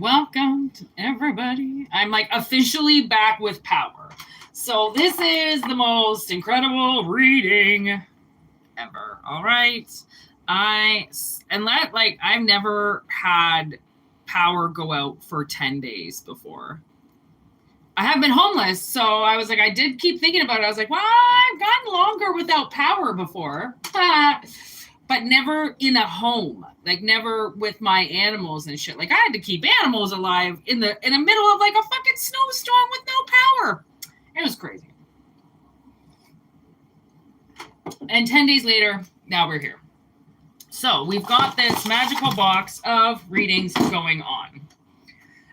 Welcome to everybody. I'm like officially back with power. So this is the most incredible reading ever. All right. I've never had power go out for 10 days before. I have been homeless, so I was like, I did keep thinking about it. I was like, well, I've gotten longer without power before. But never in a home, like never with my animals and shit. Like I had to keep animals alive in the middle of like a fucking snowstorm with no power. It was crazy. And 10 days later, now we're here. So we've got this magical box of readings going on.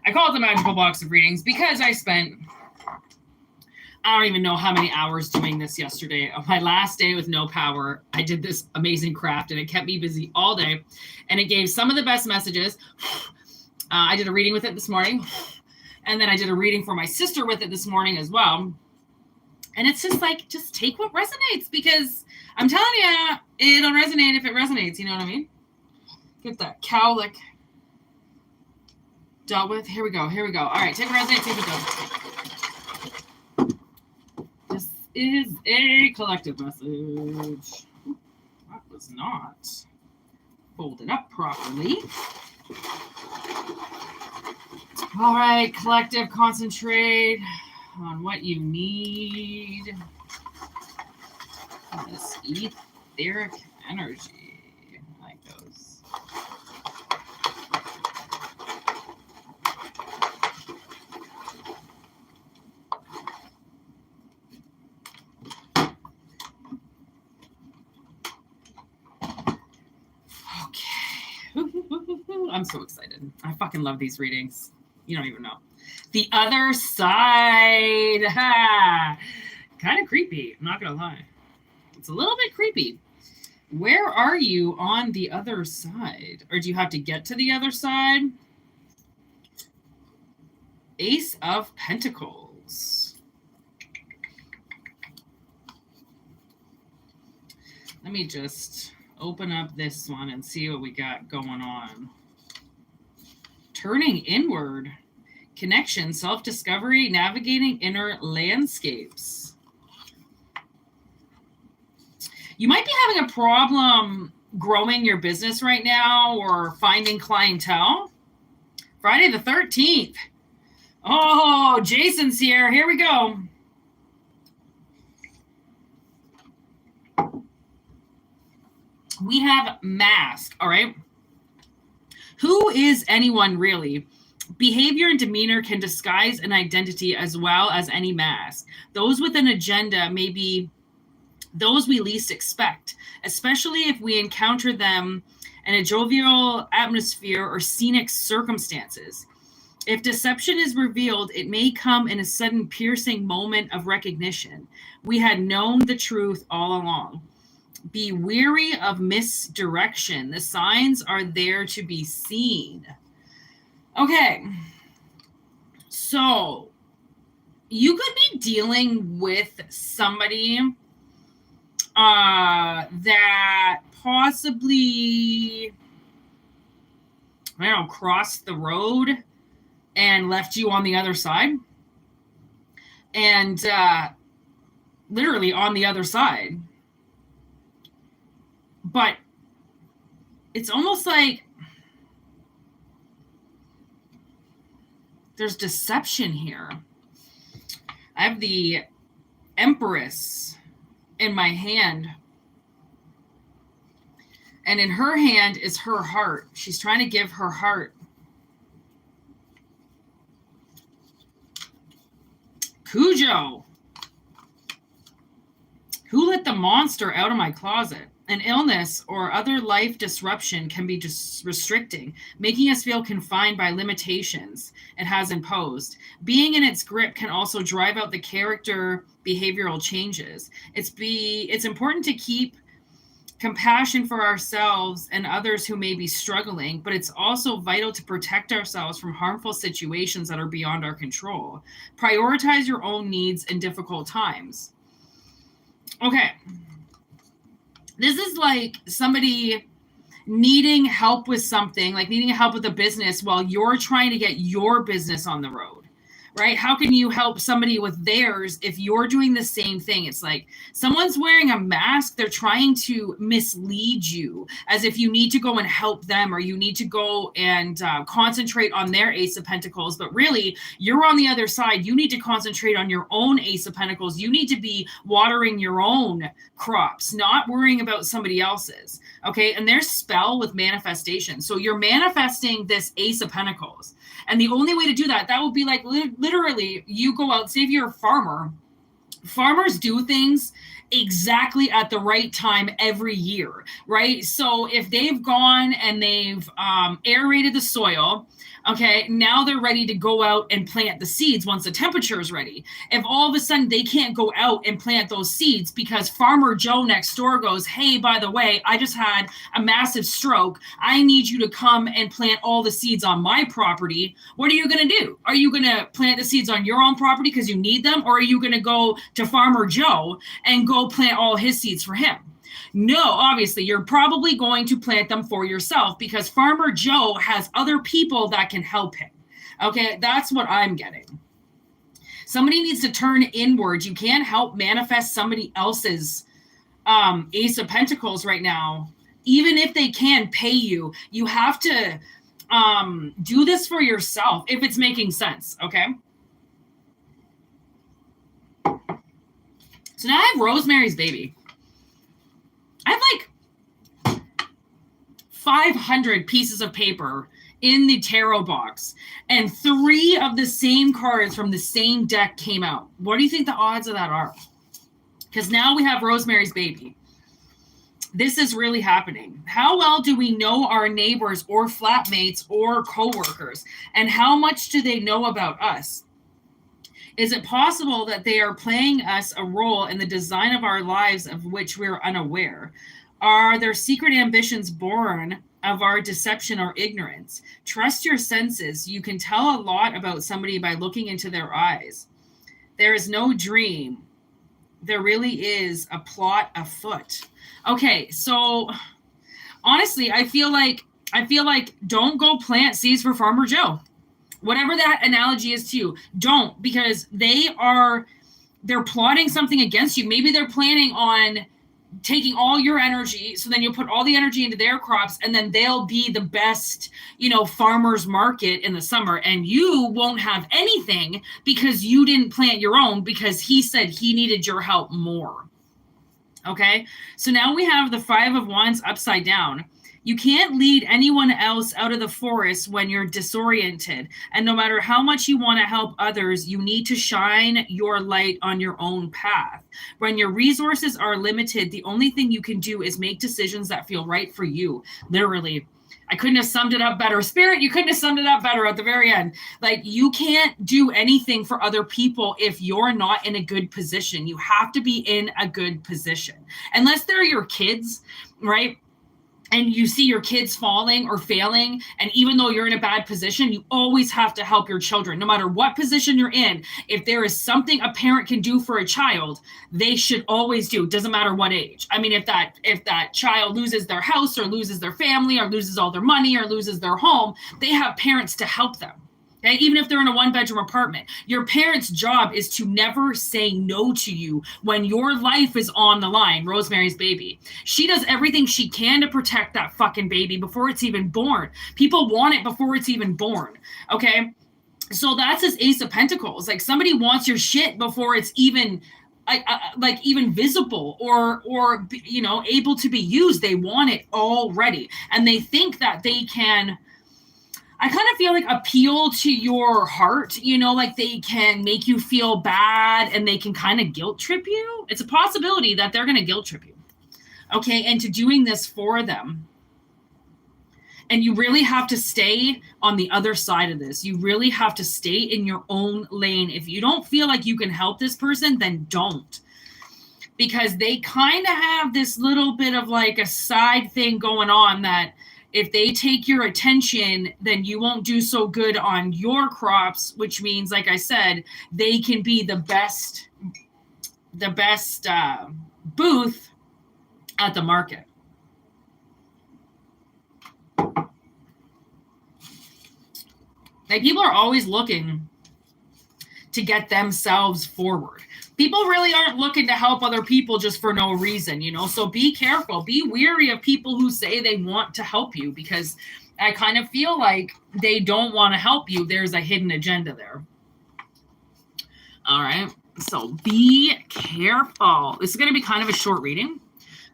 I call it the magical box of readings because I spent, I don't even know how many hours doing this yesterday. On my last day with no power, I did this amazing craft and it kept me busy all day. And it gave some of the best messages. I did a reading with it this morning. And then I did a reading for my sister with it this morning as well. And it's just like, just take what resonates because I'm telling you, it'll resonate if it resonates. You know what I mean? Get that cowlick dealt with. Here we go. All right, take what resonates, take what doesn't. Is a collective message. That was not folded up properly. All right, collective, concentrate on what you need. This etheric energy. I like those. I'm so excited. I fucking love these readings. You don't even know. The other side. Kind of creepy. I'm not going to lie. It's a little bit creepy. Where are you on the other side? Or do you have to get to the other side? Ace of Pentacles. Let me just open up this one and see what we got going on. Turning inward, connection, self-discovery, navigating inner landscapes. You might be having a problem growing your business right now or finding clientele. Friday the 13th. Oh, Jason's here. Here we go. We have mask, all right? Who is anyone really? Behavior and demeanor can disguise an identity as well as any mask. Those with an agenda may be those we least expect, especially if we encounter them in a jovial atmosphere or scenic circumstances. If deception is revealed, it may come in a sudden piercing moment of recognition. We had known the truth all along. Be weary of misdirection. The signs are there to be seen. Okay. So you could be dealing with somebody that possibly, I don't know, crossed the road and left you on the other side. And literally on the other side. But it's almost like there's deception here. I have the Empress in my hand. And in her hand is her heart. She's trying to give her heart. Cujo. Who let the monster out of my closet? An illness or other life disruption can be restricting, making us feel confined by limitations it has imposed. Being in its grip can also drive out the character behavioral changes. It's important to keep compassion for ourselves and others who may be struggling, but it's also vital to protect ourselves from harmful situations that are beyond our control. Prioritize your own needs in difficult times. Okay. This is like somebody needing help with something, like needing help with a business while you're trying to get your business on the road, right? How can you help somebody with theirs if you're doing the same thing? It's like someone's wearing a mask. They're trying to mislead you as if you need to go and help them, or you need to go and concentrate on their Ace of Pentacles. But really, you're on the other side. You need to concentrate on your own Ace of Pentacles. You need to be watering your own crops, not worrying about somebody else's. Okay. And there's spell with manifestation. So you're manifesting this Ace of Pentacles. And the only way to do that, that would be like literally you go out, say if you're a farmer, farmers do things exactly at the right time every year, right? So if they've gone and they've aerated the soil, okay, now they're ready to go out and plant the seeds once the temperature is ready. If all of a sudden they can't go out and plant those seeds because Farmer Joe next door goes, hey, by the way, I just had a massive stroke. I need you to come and plant all the seeds on my property. What are you going to do? Are you going to plant the seeds on your own property because you need them? Or are you going to go to Farmer Joe and go plant all his seeds for him? No, obviously, you're probably going to plant them for yourself because Farmer Joe has other people that can help him. Okay, that's what I'm getting. Somebody needs to turn inward. You can't help manifest somebody else's Ace of Pentacles right now. Even if they can pay you, you have to do this for yourself if it's making sense, okay? So now I have Rosemary's Baby. I have like 500 pieces of paper in the tarot box, and 3 of the same cards from the same deck came out. What do you think the odds of that are? Because now we have Rosemary's Baby. This is really happening. How well do we know our neighbors or flatmates or coworkers? And how much do they know about us? Is it possible that they are playing us a role in the design of our lives of which we're unaware? Are their secret ambitions born of our deception or ignorance? Trust your senses. You can tell a lot about somebody by looking into their eyes. There is no dream. There really is a plot afoot. Okay, so honestly, I feel like don't go plant seeds for Farmer Joe. Whatever that analogy is to you, don't, because they're plotting something against you. Maybe they're planning on taking all your energy, so then you'll put all the energy into their crops, and then they'll be the best, farmer's market in the summer, and you won't have anything because you didn't plant your own because he said he needed your help more. Okay, so now we have the 5 of Wands upside down. You can't lead anyone else out of the forest when you're disoriented. And no matter how much you want to help others, you need to shine your light on your own path. When your resources are limited, the only thing you can do is make decisions that feel right for you. Literally. I couldn't have summed it up better. Spirit, you couldn't have summed it up better at the very end. Like, you can't do anything for other people if you're not in a good position. You have to be in a good position. Unless they're your kids, right? And you see your kids falling or failing, and even though you're in a bad position, you always have to help your children. No matter what position you're in, if there is something a parent can do for a child, they should always do. It doesn't matter what age. I mean, if that child loses their house or loses their family or loses all their money or loses their home, they have parents to help them. Okay? Even if they're in a 1-bedroom apartment, your parents' job is to never say no to you when your life is on the line. Rosemary's Baby. She does everything she can to protect that fucking baby before it's even born. People want it before it's even born. Okay? So that's his Ace of Pentacles. Like, somebody wants your shit before it's even even visible or able to be used. They want it already. And they think that they can, I kind of feel like, appeal to your heart, like they can make you feel bad and they can kind of guilt trip you. It's a possibility that they're going to guilt trip you. Okay. And to doing this for them. And you really have to stay on the other side of this. You really have to stay in your own lane. If you don't feel like you can help this person, then don't. Because they kind of have this little bit of like a side thing going on that if they take your attention, then you won't do so good on your crops, which means, like I said, they can be the best booth at the market. Like, people are always looking to get themselves forward. People really aren't looking to help other people just for no reason, you know? So be careful. Be wary of people who say they want to help you, because I kind of feel like they don't want to help you. There's a hidden agenda there. All right. So be careful. This is going to be kind of a short reading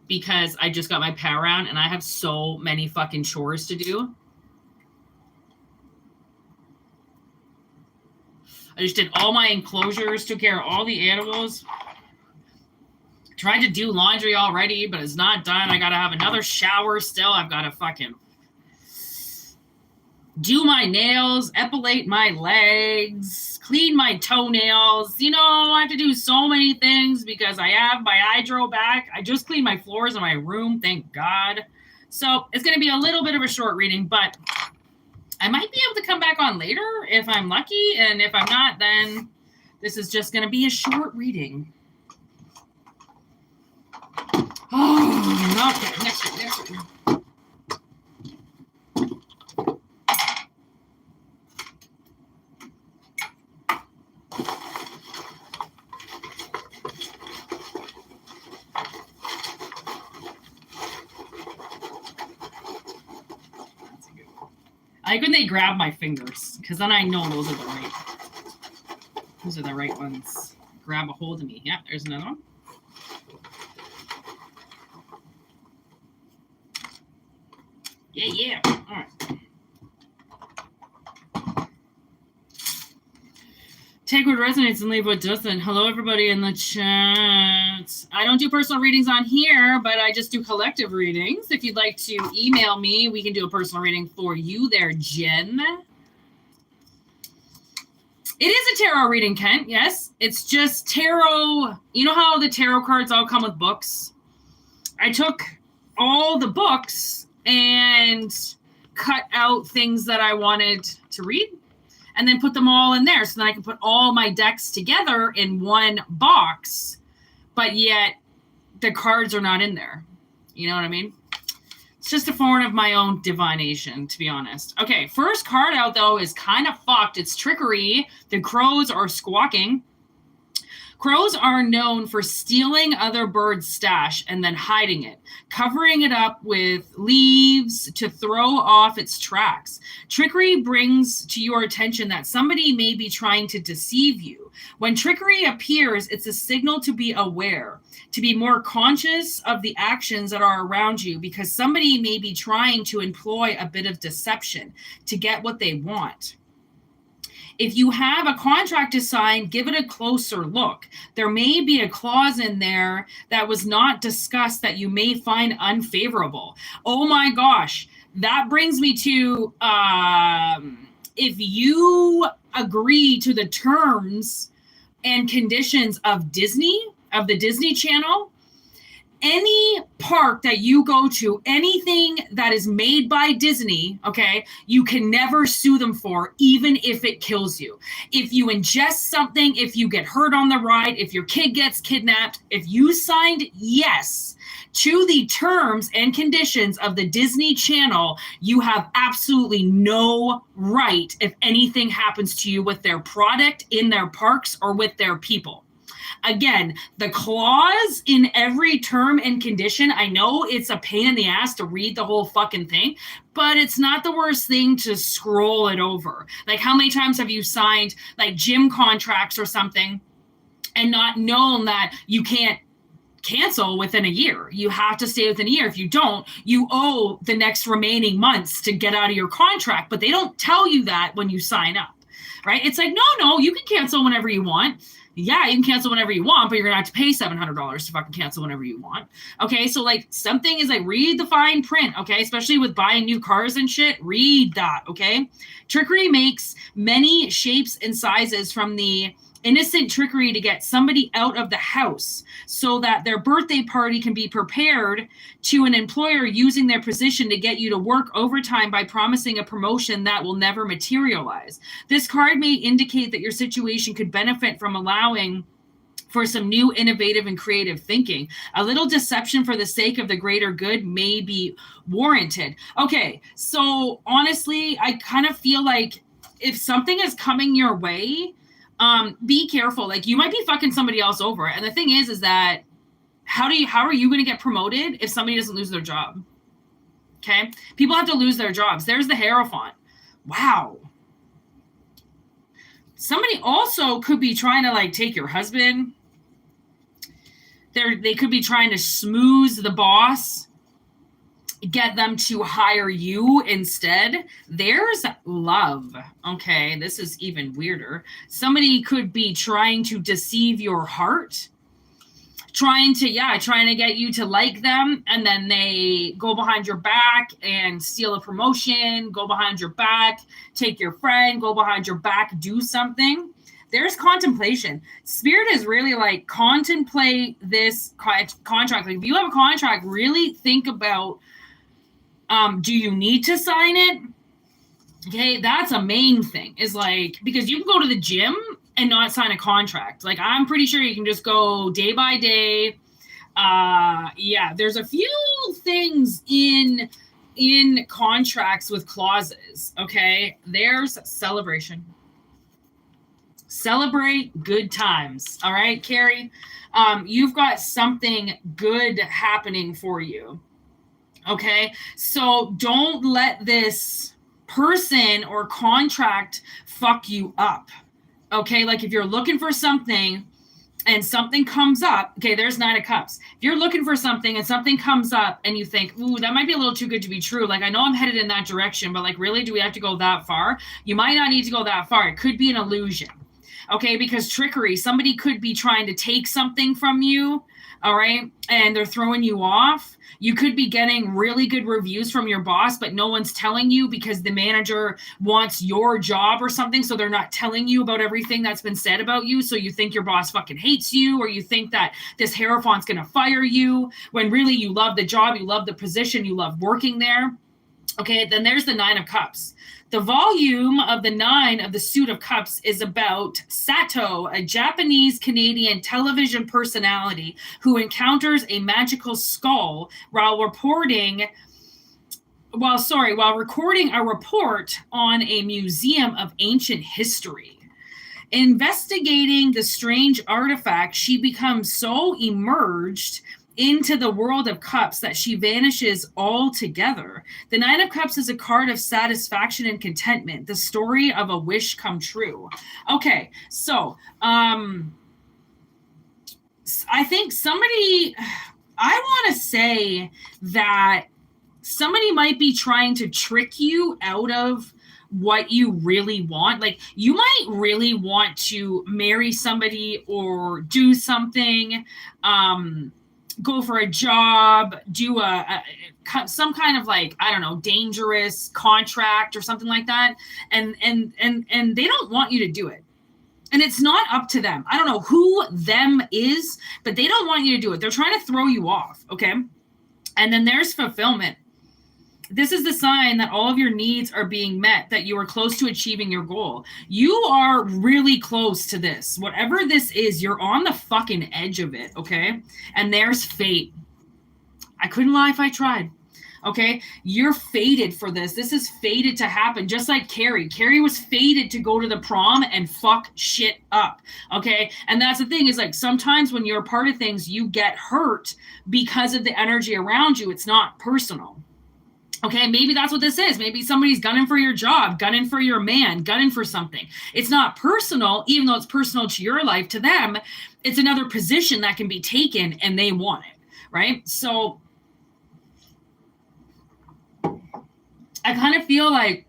because I just got my power round and I have so many fucking chores to do. I just did all my enclosures, took care of all the animals. Tried to do laundry already, but it's not done. I got to have another shower still. I've got to fucking do my nails, epilate my legs, clean my toenails. You know, I have to do so many things because I have my hydro back. I just cleaned my floors in my room, thank God. So it's going to be a little bit of a short reading, but I might be able to come back on later if I'm lucky. And if I'm not, then this is just going to be a short reading. Oh, okay. Next one. I like when they grab my fingers, because then I know those are the right ones. Grab a hold of me. Yeah, there's another one. Yeah. All right. Take what resonates and leave what doesn't. Hello, everybody in the chat. I don't do personal readings on here, but I just do collective readings. If you'd like to email me, we can do a personal reading for you there, Jen. It is a tarot reading, Kent. Yes, it's just tarot. You know how the tarot cards all come with books? I took all the books and cut out things that I wanted to read, and then put them all in there so that I can put all my decks together in one box, but yet the cards are not in there. You know what I mean? It's just a form of my own divination, to be honest. Okay, first card out, though, is kind of fucked. It's Trickery. The crows are squawking. Crows are known for stealing other birds' stash and then hiding it, covering it up with leaves to throw off its tracks. Trickery brings to your attention that somebody may be trying to deceive you. When trickery appears, it's a signal to be aware, to be more conscious of the actions that are around you, because somebody may be trying to employ a bit of deception to get what they want. If you have a contract to sign, give it a closer look. There may be a clause in there that was not discussed that you may find unfavorable. Oh my gosh. That brings me to, if you agree to the terms and conditions of Disney, of the Disney Channel, any park that you go to, anything that is made by Disney, okay, you can never sue them for, even if it kills you. If you ingest something, if you get hurt on the ride, if your kid gets kidnapped, if you signed yes to the terms and conditions of the Disney Channel, you have absolutely no right if anything happens to you with their product in their parks or with their people. Again, the clause in every term and condition, I know it's a pain in the ass to read the whole fucking thing, but it's not the worst thing to scroll it over. Like, how many times have you signed like gym contracts or something and not known that you can't cancel within a year? You have to stay within a year. If you don't, you owe the next remaining months to get out of your contract, but they don't tell you that when you sign up, right? It's like, no, you can cancel whenever you want. Yeah, you can cancel whenever you want, but you're going to have to pay $700 to fucking cancel whenever you want. Okay, so like something is like, read the fine print, okay? Especially with buying new cars and shit, read that, okay? Trickery makes many shapes and sizes, from the innocent trickery to get somebody out of the house so that their birthday party can be prepared, to an employer using their position to get you to work overtime by promising a promotion that will never materialize. This card may indicate that your situation could benefit from allowing for some new, innovative, and creative thinking. A little deception for the sake of the greater good may be warranted. Okay, so honestly, I kind of feel like if something is coming your way, be careful. Like, you might be fucking somebody else over. And the thing is that how are you going to get promoted if somebody doesn't lose their job? Okay. People have to lose their jobs. There's the Hierophant. Wow. Somebody also could be trying to like take your husband. They could be trying to smooth the boss, get them to hire you instead. There's love. Okay, this is even weirder. Somebody could be trying to deceive your heart, trying to get you to like them, and then they go behind your back and steal a promotion, go behind your back, take your friend, go behind your back, do something. There's contemplation. Spirit is really like, contemplate this contract. Like, if you have a contract, really think about, do you need to sign it? Okay, that's a main thing, is like, because you can go to the gym and not sign a contract. Like, I'm pretty sure you can just go day by day. Yeah, there's a few things in contracts with clauses. Okay, there's celebration. Celebrate good times. All right, Carrie, you've got something good happening for you. Okay, so don't let this person or contract fuck you up. Okay, like, if you're looking for something and something comes up, okay, there's 9 of Cups. If you're looking for something and something comes up and you think, ooh, that might be a little too good to be true. Like, I know I'm headed in that direction, but like, really, do we have to go that far? You might not need to go that far. It could be an illusion. Okay, because trickery, somebody could be trying to take something from you, all right, and they're throwing you off. You could be getting really good reviews from your boss, but no one's telling you because the manager wants your job or something, so they're not telling you about everything that's been said about you, so you think your boss fucking hates you, or you think that this Hierophant's going to fire you, when really you love the job, you love the position, you love working there. Okay, then there's the 9 of Cups. The volume of the 9 of the Suit of Cups is about Sato, a Japanese-Canadian television personality who encounters a magical skull while recording a report on a museum of ancient history. Investigating the strange artifact, she becomes so immersed into the world of cups that she vanishes altogether. The 9 of Cups is a card of satisfaction and contentment, the story of a wish come true. Okay, so I think I want to say that somebody might be trying to trick you out of what you really want. Like, you might really want to marry somebody or do something, go for a job, do some kind of, like, I don't know, dangerous contract or something like that, and they don't want you to do it. And it's not up to them. I don't know who them is, but they don't want you to do it. They're trying to throw you off, okay? And then there's fulfillment. This is the sign that all of your needs are being met, that you are close to achieving your goal. You are really close to this. Whatever this is, you're on the fucking edge of it, okay? And there's fate. I couldn't lie if I tried, okay? You're fated for this. This is fated to happen, just like Carrie. Carrie was fated to go to the prom and fuck shit up, okay? And that's the thing, is like, sometimes when you're a part of things, you get hurt because of the energy around you. It's not personal. Okay, maybe that's what this is. Maybe somebody's gunning for your job, gunning for your man, gunning for something. It's not personal, even though it's personal to your life. To them, it's another position that can be taken and they want it, right? So I kind of feel like,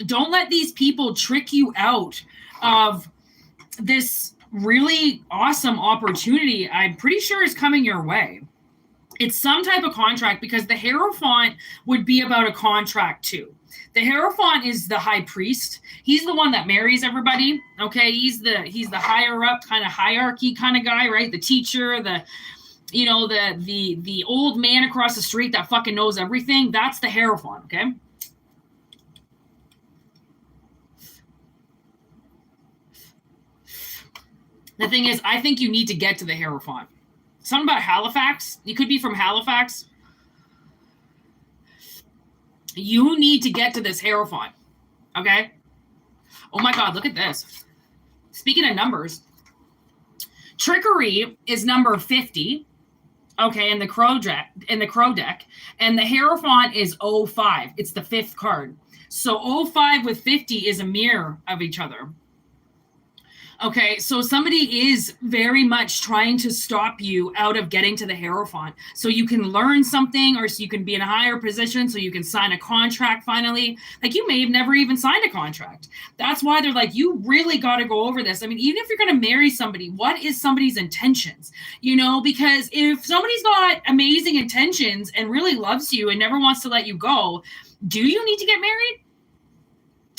don't let these people trick you out of this really awesome opportunity I'm pretty sure is coming your way. It's some type of contract, because the Hierophant would be about a contract too. The Hierophant is the high priest. He's the one that marries everybody. Okay, he's the higher up kind of hierarchy kind of guy, right? The teacher, the old man across the street that fucking knows everything. That's the Hierophant, okay? The thing is, I think you need to get to the Hierophant. Something about Halifax. You could be from Halifax. You need to get to this Hierophant. Okay? Oh my God, look at this. Speaking of numbers, trickery is number 50. Okay, in the crow deck, and the Hierophant is 05. It's the 5th card. So 05 with 50 is a mirror of each other. Okay, so somebody is very much trying to stop you out of getting to the Hierophant so you can learn something, or so you can be in a higher position, so you can sign a contract finally. Like, you may have never even signed a contract. That's why they're like, you really got to go over this. I mean, even if you're going to marry somebody, what is somebody's intentions? You know, because if somebody's got amazing intentions and really loves you and never wants to let you go, do you need to get married?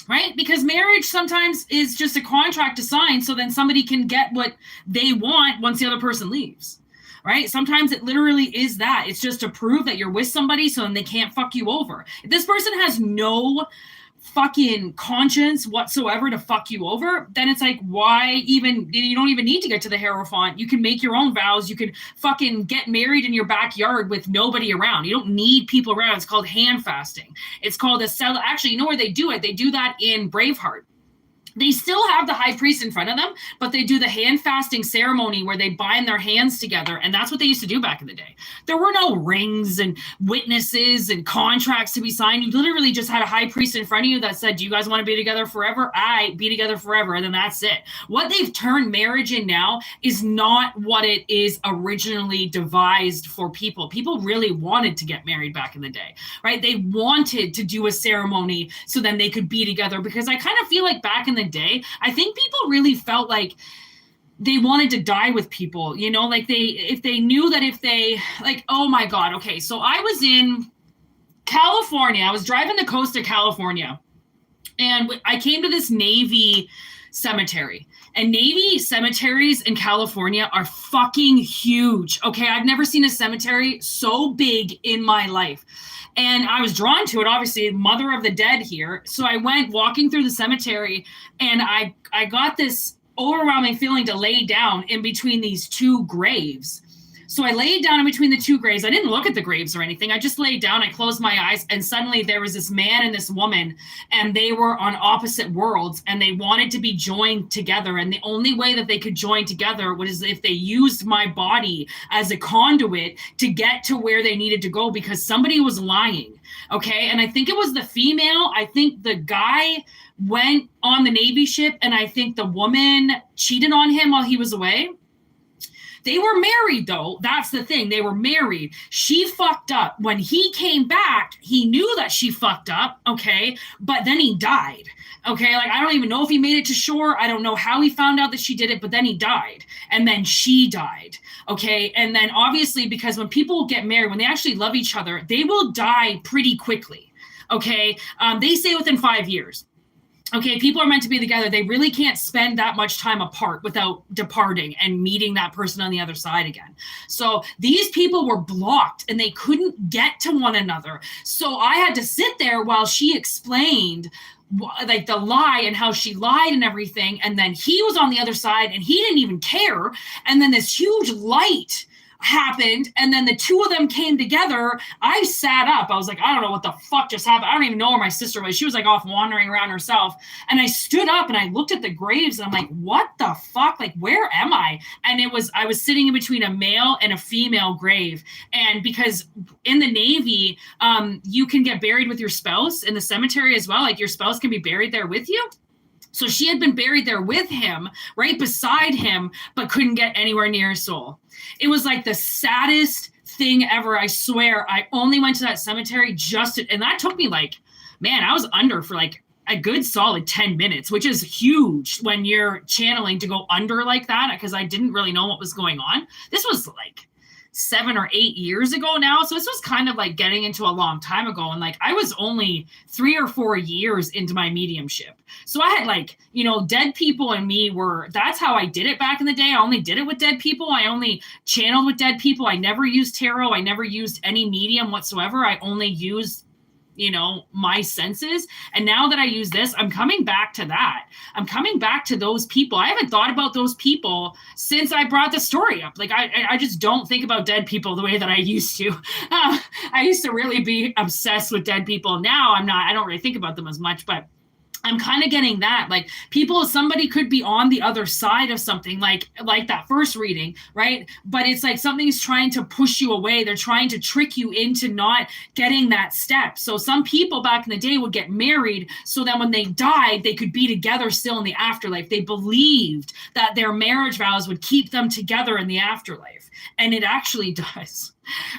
Right? Because marriage sometimes is just a contract to sign so then somebody can get what they want once the other person leaves. Right? Sometimes it literally is that. It's just to prove that you're with somebody so then they can't fuck you over. If this person has no fucking conscience whatsoever to fuck you over, then it's like, why even, you don't even need to get to the Hierophant. You can make your own vows. You can fucking get married in your backyard with nobody around. You don't need people around. It's called hand fasting. It's called a cell. Actually, you know where they do it? They do that in Braveheart. They still have the high priest in front of them, but they do the hand fasting ceremony where they bind their hands together. And that's what they used to do back in the day. There were no rings and witnesses and contracts to be signed. You literally just had a high priest in front of you that said, do you guys want to be together forever? Be together forever. And then that's it. What they've turned marriage in now is not what it is originally devised for people. People really wanted to get married back in the day, right? They wanted to do a ceremony so then they could be together, because I kind of feel like back in the day, I think people really felt like they wanted to die with people, you know, like if they knew that if they like, oh my God. Okay. So I was in California. I was driving the coast of California and I came to this Navy cemetery. And Navy cemeteries in California are fucking huge. Okay. I've never seen a cemetery so big in my life. And I was drawn to it, obviously, mother of the dead here. So I went walking through the cemetery and I got this overwhelming feeling to lay down in between these two graves. So I laid down in between the two graves. I didn't look at the graves or anything. I just laid down. I closed my eyes, and suddenly there was this man and this woman, and they were on opposite worlds, and they wanted to be joined together. And the only way that they could join together was if they used my body as a conduit to get to where they needed to go, because somebody was lying. Okay. And I think it was the female. I think the guy went on the Navy ship, and I think the woman cheated on him while he was away. They were married, though. That's the thing. They were married. She fucked up. When he came back, he knew that she fucked up, okay? But then he died, okay? Like, I don't even know if he made it to shore. I don't know how he found out that she did it, but then he died. And then she died, okay? And then obviously, because when people get married, when they actually love each other, they will die pretty quickly, okay? They say within 5 years. Okay, people are meant to be together. They really can't spend that much time apart without departing and meeting that person on the other side again. So these people were blocked and they couldn't get to one another. So I had to sit there while she explained like the lie and how she lied and everything. And then he was on the other side and he didn't even care. And then this huge light happened, and then the two of them came together. I sat up. I was like, I don't know what the fuck just happened. I don't even know where my sister was. She was like off wandering around herself. And I stood up and I looked at the graves and I'm like, what the fuck? Like, where am I? And I was sitting in between a male and a female grave. And because in the Navy, you can get buried with your spouse in the cemetery as well. Like, your spouse can be buried there with you. So she had been buried there with him, right beside him, but couldn't get anywhere near his soul. It was like the saddest thing ever. I swear. I only went to that cemetery and that took me like, man, I was under for like a good solid 10 minutes, which is huge when you're channeling to go under like that, because I didn't really know what was going on. This was like 7 or 8 years ago now. So this was kind of like getting into a long time ago. And like, I was only 3 or 4 years into my mediumship. So I had like, you know, dead people and me that's how I did it back in the day. I only did it with dead people. I only channeled with dead people. I never used tarot. I never used any medium whatsoever. I only used, you know, my senses. And now that I use this, I'm coming back to that. I'm coming back to those people. I haven't thought about those people since I brought the story up. Like, I just don't think about dead people the way that I used to. I used to really be obsessed with dead people. Now I don't really think about them as much, but I'm kind of getting that, like somebody could be on the other side of something like that first reading, right? But it's like something's trying to push you away. They're trying to trick you into not getting that step. So some people back in the day would get married so that when they died, they could be together still in the afterlife. They believed that their marriage vows would keep them together in the afterlife. And it actually does.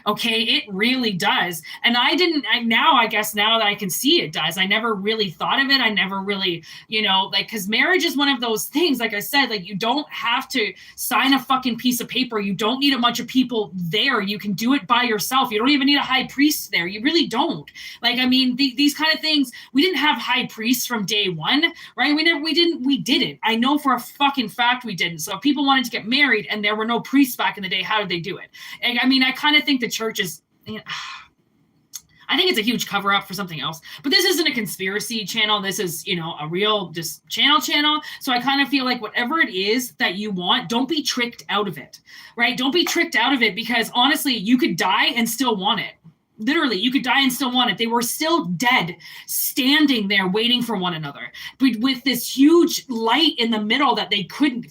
Okay, it really does. And I guess now that I can see it does. I never really thought of it. I never really, like, because marriage is one of those things, like I said, like you don't have to sign a fucking piece of paper. You don't need a bunch of people there. You can do it by yourself. You don't even need a high priest there. You really don't. Like, I mean, these kind of things, we didn't have high priests from day one, right? We didn't. I know for a fucking fact we didn't. So if people wanted to get married and there were no priests back in the day, how did they do it? And I mean, I kind of think the church is, I think it's a huge cover up for something else, but this isn't a conspiracy channel. This is, a real just channel. So I kind of feel like whatever it is that you want, don't be tricked out of it, right? Don't be tricked out of it, because honestly, you could die and still want it. Literally, you could die and still want it. They were still dead, standing there waiting for one another, but with this huge light in the middle that they could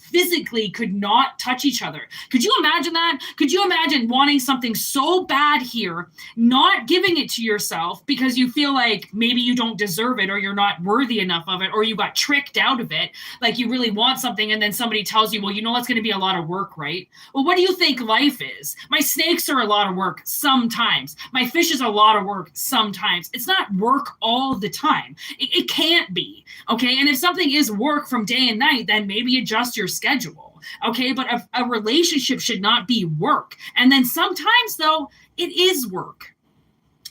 not touch each other. Could you imagine that? Could you imagine wanting something so bad here, not giving it to yourself because you feel like maybe you don't deserve it, or you're not worthy enough of it, or you got tricked out of it, like you really want something, and then somebody tells you, well, that's going to be a lot of work, right? Well, what do you think life is? My snakes are a lot of work sometimes. My fish is a lot of work sometimes. It's not work all the time. It can't be. Okay. And if something is work from day and night, then maybe adjust your schedule. Okay. But a relationship should not be work. And then sometimes, though, it is work.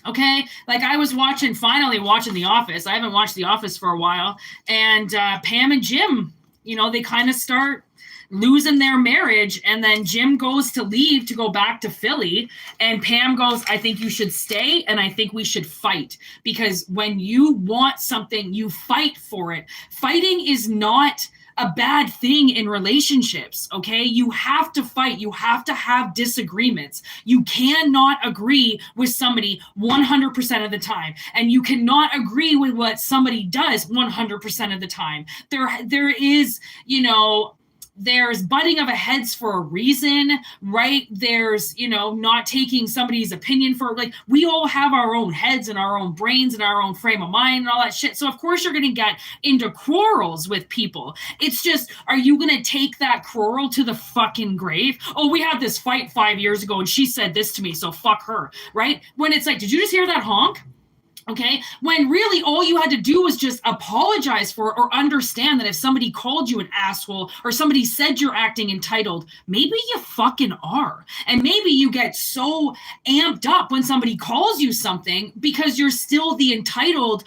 Okay. Like I was finally watching The Office. I haven't watched The Office for a while. And Pam and Jim, they kind of start losing their marriage, and then Jim goes to leave to go back to Philly, and Pam goes, I think you should stay, and I think we should fight, because when you want something, you fight for it. Fighting is not a bad thing in relationships, okay? You have to fight. You have to have disagreements. You cannot agree with somebody 100% of the time, and you cannot agree with what somebody does 100% of the time. There is, there's butting of heads for a reason, right? There's, not taking somebody's opinion for, like, we all have our own heads and our own brains and our own frame of mind and all that shit. So of course you're going to get into quarrels with people. It's just, are you going to take that quarrel to the fucking grave? Oh, we had this fight 5 years ago and she said this to me, so fuck her, right? When it's like, did you just hear that honk? Okay, when really all you had to do was just apologize for it, or understand that if somebody called you an asshole or somebody said you're acting entitled, maybe you fucking are. And maybe you get so amped up when somebody calls you something because you're still the entitled,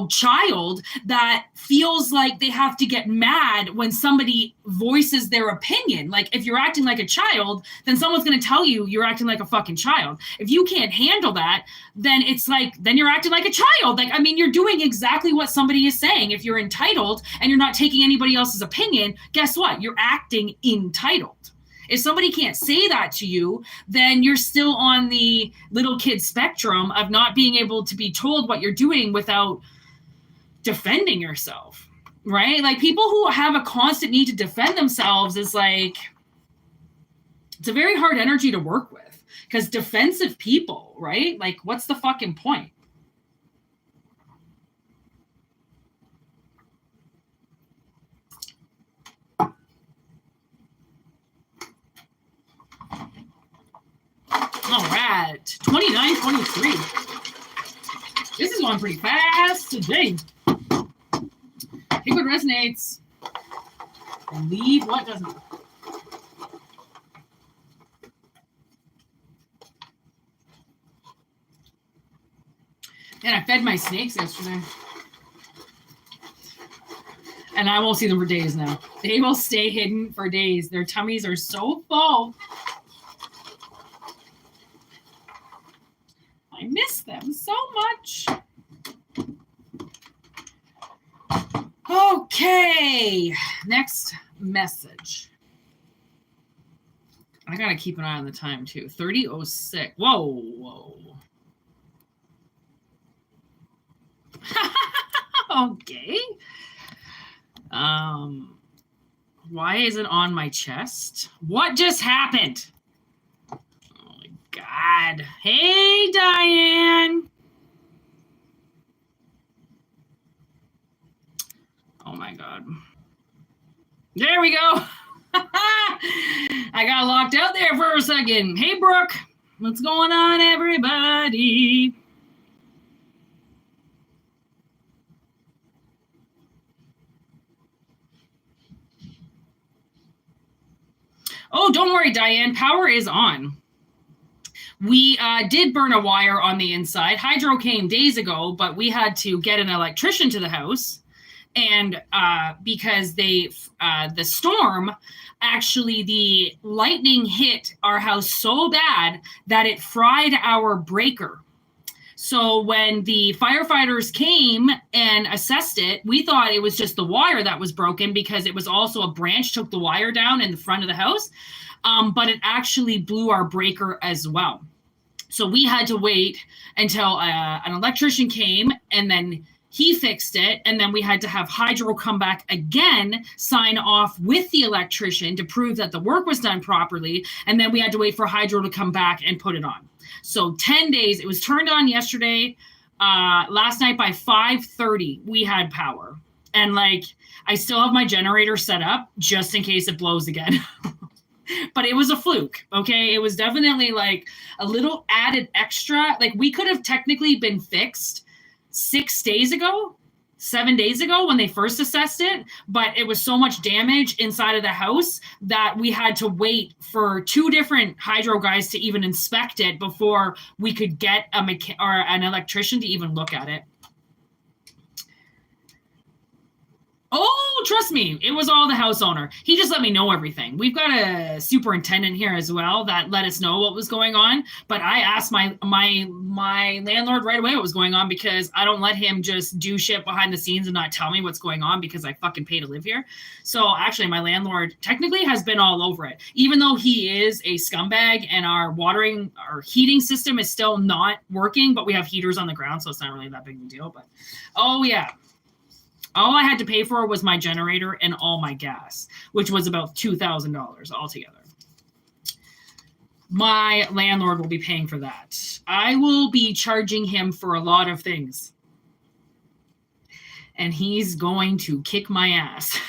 child that feels like they have to get mad when somebody voices their opinion. Like if you're acting like a child, then someone's going to tell you you're acting like a fucking child. If you can't handle that, then it's like, then you're acting like a child. Like, I mean, you're doing exactly what somebody is saying. If you're entitled and you're not taking anybody else's opinion, guess what? You're acting entitled. If somebody can't say that to you, then you're still on the little kid spectrum of not being able to be told what you're doing without defending yourself, right? Like people who have a constant need to defend themselves is like, it's a very hard energy to work with, because defensive people, right? Like, what's the fucking point? All right, 29:23. This is going pretty fast today. Take what resonates and leave what doesn't. And I fed my snakes yesterday. And I won't see them for days now. They will stay hidden for days. Their tummies are so full. I miss them so much. Okay. Next message. I got to keep an eye on the time too. 30:06. Whoa. Okay. Why is it on my chest? What just happened? Oh my God. Hey, Diane. Oh my God. There we go. I got locked out there for a second. Hey, Brooke. What's going on, everybody? Oh, don't worry, Diane. Power is on. We did burn a wire on the inside. Hydro came days ago, but we had to get an electrician to the house. And because the storm, actually the lightning hit our house so bad that it fried our breaker. So when the firefighters came and assessed it, we thought it was just the wire that was broken because it was also a branch took the wire down in the front of the house. But it actually blew our breaker as well. So we had to wait until an electrician came, and then he fixed it, and then we had to have Hydro come back again, sign off with the electrician to prove that the work was done properly, and then we had to wait for Hydro to come back and put it on. So 10 days. It was turned on yesterday. Last night by 5:30, we had power. And like, I still have my generator set up just in case it blows again. But it was a fluke, okay? It was definitely like a little added extra. Like, we could have technically been fixed 7 days ago when they first assessed it, but it was so much damage inside of the house that we had to wait for 2 different hydro guys to even inspect it before we could get an electrician to even look at it. Oh, trust me, it was all the house owner. He just let me know everything. We've got a superintendent here as well that let us know what was going on. But I asked my landlord right away what was going on, because I don't let him just do shit behind the scenes and not tell me what's going on, because I fucking pay to live here. So actually, my landlord technically has been all over it, even though he is a scumbag and our heating system is still not working, but we have heaters on the ground, so it's not really that big of a deal. But oh yeah. All I had to pay for was my generator and all my gas, which was about $2,000 altogether. My landlord will be paying for that. I will be charging him for a lot of things. And he's going to kick my ass.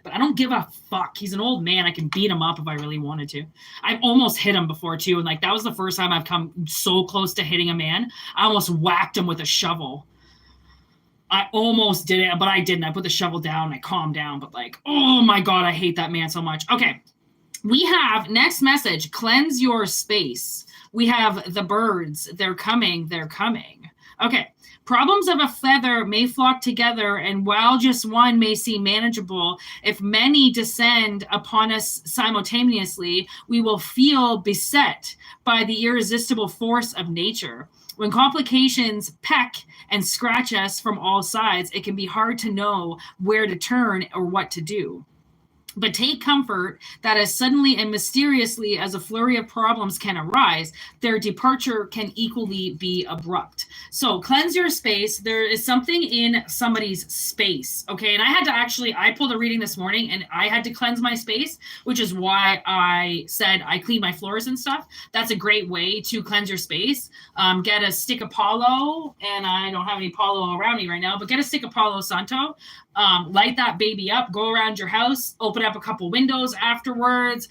But I don't give a fuck. He's an old man. I can beat him up if I really wanted to. I've almost hit him before, too. And like, that was the first time I've come so close to hitting a man. I almost whacked him with a shovel. I almost did it, but I didn't. I put the shovel down. I calmed down. But like, oh my God, I hate that man so much. Okay. We have next message, cleanse your space. We have the birds. They're coming. They're coming. Okay. Problems of a feather may flock together, and while just one may seem manageable, if many descend upon us simultaneously, we will feel beset by the irresistible force of nature. When complications peck and scratch us from all sides, it can be hard to know where to turn or what to do. But take comfort that as suddenly and mysteriously as a flurry of problems can arise, their departure can equally be abrupt. So cleanse your space. There is something in somebody's space, okay? And I pulled a reading this morning and I had to cleanse my space, which is why I said I clean my floors and stuff. That's a great way to cleanse your space. Get a stick of Palo, and I don't have any Palo around me right now, but get a stick of Palo Santo. Light that baby up, go around your house, open up a couple windows afterwards,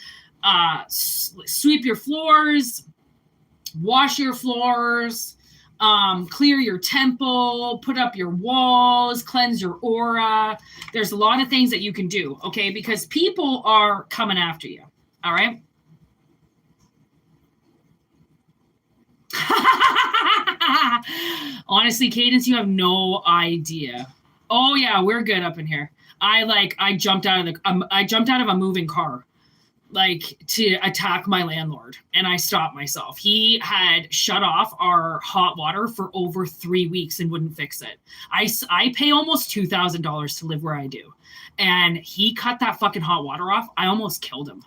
sweep your floors, wash your floors, clear your temple, put up your walls, cleanse your aura. There's a lot of things that you can do, okay? Because people are coming after you, all right? Honestly, Cadence, you have no idea. Oh yeah, we're good up in here. I jumped out of a moving car, like, to attack my landlord, and I stopped myself. He had shut off our hot water for over 3 weeks and wouldn't fix it. I pay almost $2,000 to live where I do, and he cut that fucking hot water off. I almost killed him.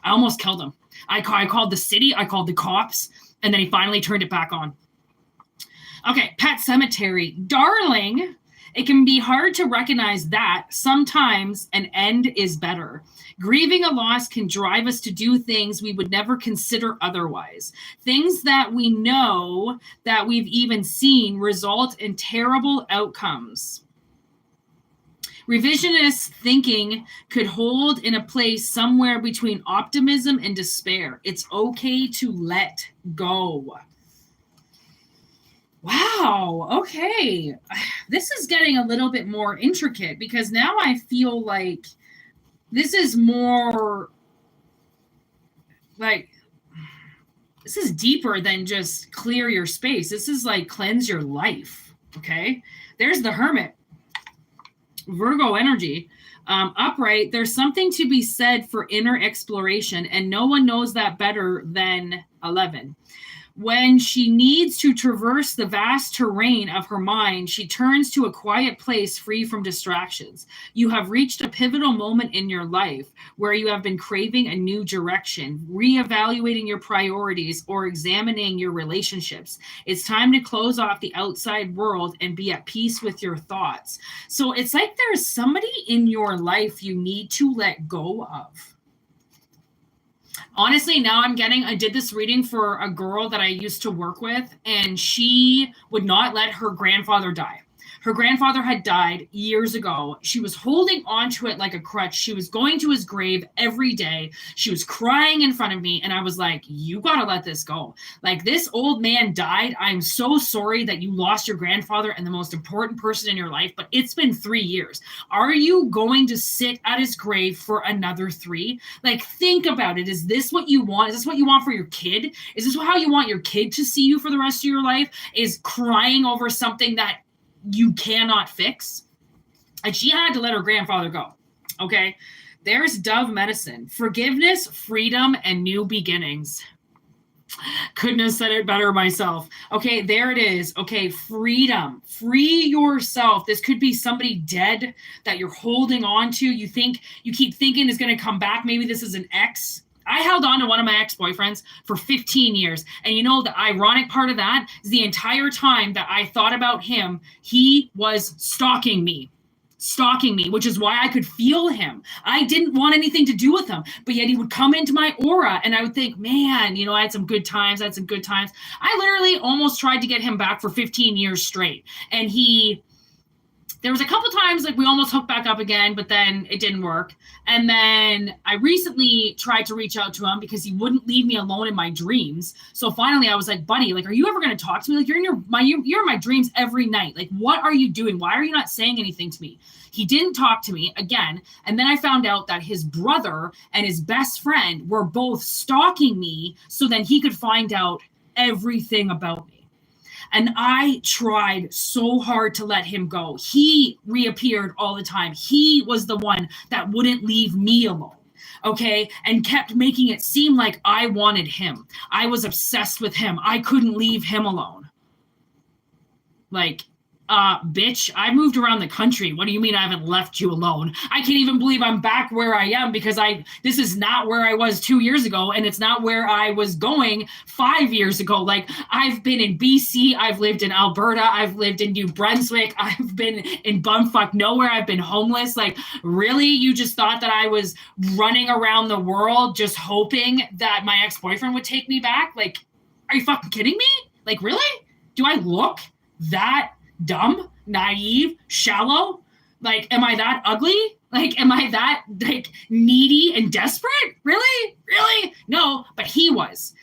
I called the city. I called the cops, and then he finally turned it back on. Okay, Pet Cemetery, darling. It can be hard to recognize that sometimes an end is better. Grieving a loss can drive us to do things we would never consider otherwise. Things that we know, that we've even seen, result in terrible outcomes. Revisionist thinking could hold in a place somewhere between optimism and despair. It's okay to let go. Wow. Okay. This is getting a little bit more intricate because now I feel like this is more like, this is deeper than just clear your space. This is like cleanse your life. Okay. There's the Hermit. Virgo energy. Upright, there's something to be said for inner exploration, and no one knows that better than 11. When she needs to traverse the vast terrain of her mind, she turns to a quiet place free from distractions. You have reached a pivotal moment in your life where you have been craving a new direction, reevaluating your priorities, or examining your relationships. It's time to close off the outside world and be at peace with your thoughts. So it's like there's somebody in your life you need to let go of. Honestly, now I did this reading for a girl that I used to work with, and she would not let her grandfather die. Her grandfather had died years ago. She was holding on to it like a crutch. She was going to his grave every day. She was crying in front of me, and I was like, you got to let this go. Like, this old man died. I'm so sorry that you lost your grandfather and the most important person in your life, but it's been 3 years. Are you going to sit at his grave for another 3? Like, think about it. Is this what you want? Is this what you want for your kid? Is this how you want your kid to see you for the rest of your life? Is crying over something that you cannot fix? And she had to let her grandfather go. Okay. There's Dove medicine, forgiveness, freedom, and new beginnings. Couldn't have said it better myself. Okay, there it is. Okay, freedom. Free yourself. This could be somebody dead that you're holding on to. You keep thinking is going to come back. Maybe this is an ex. I held on to one of my ex-boyfriends for 15 years. And you know, the ironic part of that is the entire time that I thought about him, he was stalking me, which is why I could feel him. I didn't want anything to do with him, but yet he would come into my aura and I would think, man, you know, I had some good times. I literally almost tried to get him back for 15 years straight. And there was a couple times like we almost hooked back up again, but then it didn't work. And then I recently tried to reach out to him because he wouldn't leave me alone in my dreams. So finally I was like, buddy, like, are you ever going to talk to me? Like, you're in my dreams every night. Like, what are you doing? Why are you not saying anything to me? He didn't talk to me again. And then I found out that his brother and his best friend were both stalking me so then he could find out everything about me. And I tried so hard to let him go. He reappeared all the time. He was the one that wouldn't leave me alone, okay? And kept making it seem like I wanted him. I was obsessed with him. I couldn't leave him alone. Like, bitch, I moved around the country. What do you mean I haven't left you alone? I can't even believe I'm back where I am because this is not where I was 2 years ago, and it's not where I was going 5 years ago. Like, I've been in BC, I've lived in Alberta, I've lived in New Brunswick, I've been in bumfuck nowhere, I've been homeless. Like, really? You just thought that I was running around the world just hoping that my ex-boyfriend would take me back? Like, are you fucking kidding me? Like, really? Do I look that dumb, naive, shallow? Like, am I that ugly? Like, am I that, like, needy and desperate? Really? No, but he was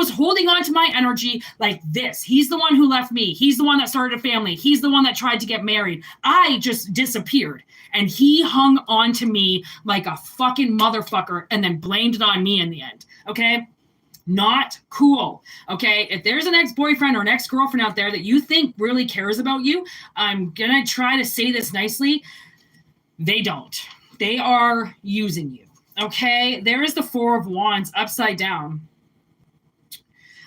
holding on to my energy like this. He's the one who left me. He's the one that started a family. He's the one that tried to get married. I just disappeared, and he hung on to me like a fucking motherfucker and then blamed it on me in the end. Okay? Not cool. Okay. If there's an ex-boyfriend or an ex-girlfriend out there that you think really cares about you, I'm going to try to say this nicely. They don't. They are using you. Okay. There is the 4 of Wands upside down.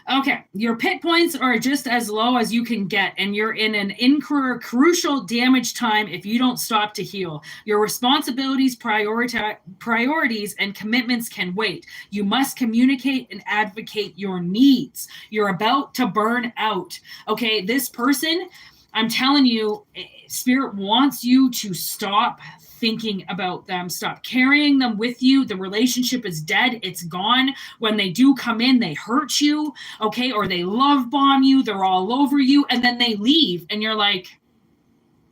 Okay, your pit points are just as low as you can get, and you're in an crucial damage time if you don't stop to heal. Your responsibilities, priorities, and commitments can wait. You must communicate and advocate your needs. You're about to burn out. Okay, this person, I'm telling you, Spirit wants you to stop thinking about them, stop carrying them with you. The relationship is dead, it's gone. When they do come in, they hurt you, okay, or they love bomb you, they're all over you, and then they leave, and you're like,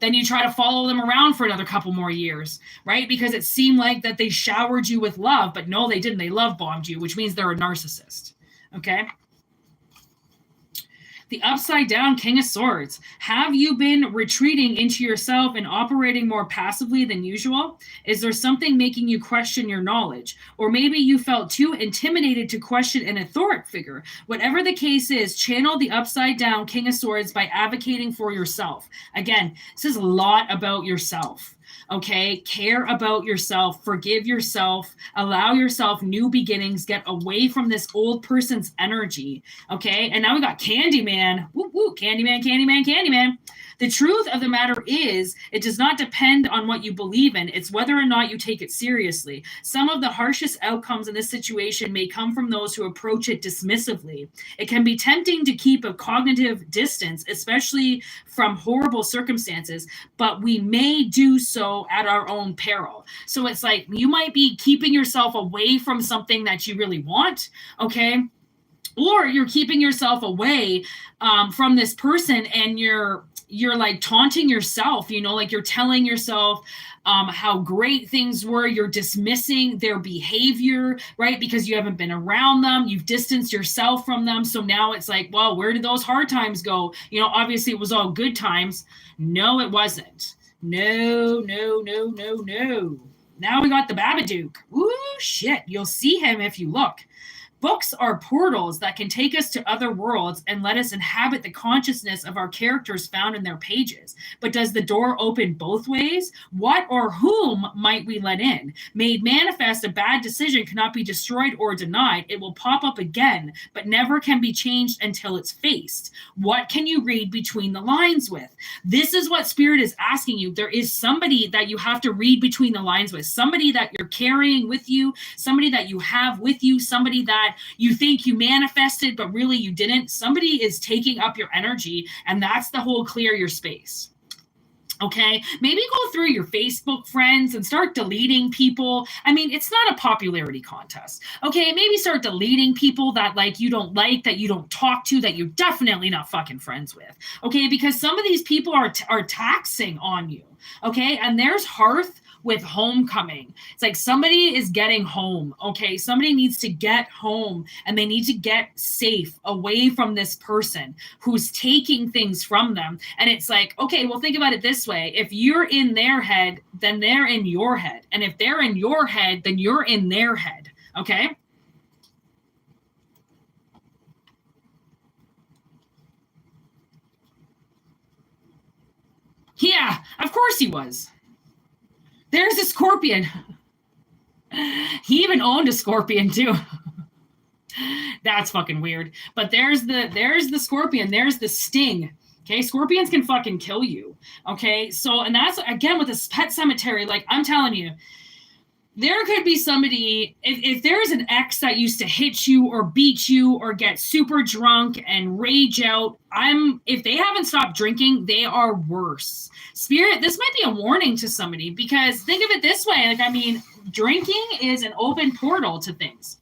then you try to follow them around for another couple more years, right? Because it seemed like that they showered you with love, but no, they didn't. They love bombed you, which means they're a narcissist, okay? The upside down King of Swords. Have you been retreating into yourself and operating more passively than usual? Is there something making you question your knowledge? Or maybe you felt too intimidated to question an authority figure. Whatever the case is, channel the upside down King of Swords by advocating for yourself. Again, this is a lot about yourself. Okay, care about yourself, forgive yourself, allow yourself new beginnings, get away from this old person's energy. Okay, and now we got Candyman. Woo woo, Candyman, Candyman, Candyman. The truth of the matter is, it does not depend on what you believe in. It's whether or not you take it seriously. Some of the harshest outcomes in this situation may come from those who approach it dismissively. It can be tempting to keep a cognitive distance, especially from horrible circumstances, but we may do so at our own peril. So it's like you might be keeping yourself away from something that you really want, okay? Or you're keeping yourself away from this person, and you're like taunting yourself, you know, like you're telling yourself how great things were. You're dismissing their behavior, right? Because you haven't been around them. You've distanced yourself from them. So now it's like, well, where did those hard times go? You know, obviously it was all good times. No, it wasn't. No, no, no, no, no. Now we got the Babadook. Ooh, shit. You'll see him if you look. Books are portals that can take us to other worlds and let us inhabit the consciousness of our characters found in their pages. But does the door open both ways? What or whom might we let in? Made manifest, a bad decision cannot be destroyed or denied. It will pop up again, but never can be changed until it's faced. What can you read between the lines with? This is what Spirit is asking you. There is somebody that you have to read between the lines with, somebody that you're carrying with you, somebody that you have with you, somebody that you think you manifested, but really you didn't. Somebody is taking up your energy, and that's the whole clear your space. Okay, maybe go through your Facebook friends and start deleting people. I mean, it's not a popularity contest. Okay, maybe start deleting people that like you don't like, that you don't talk to, that you're definitely not fucking friends with. Okay, because some of these people are taxing on you. Okay, and there's Hearth with homecoming. It's like somebody is getting home, okay? Somebody needs to get home, and they need to get safe away from this person who's taking things from them. And it's like, okay, well, think about it this way. If you're in their head, then they're in your head. And if they're in your head, then you're in their head, okay? Yeah, of course he was. There's a scorpion. He even owned a scorpion too. That's fucking weird. But there's the scorpion. There's the sting. Okay, scorpions can fucking kill you. Okay, so, and that's again with this pet cemetery. Like, I'm telling you, there could be somebody, if there's an ex that used to hit you or beat you or get super drunk and rage out, if they haven't stopped drinking, they are worse. Spirit, this might be a warning to somebody, because think of it this way. Like, I mean, drinking is an open portal to things.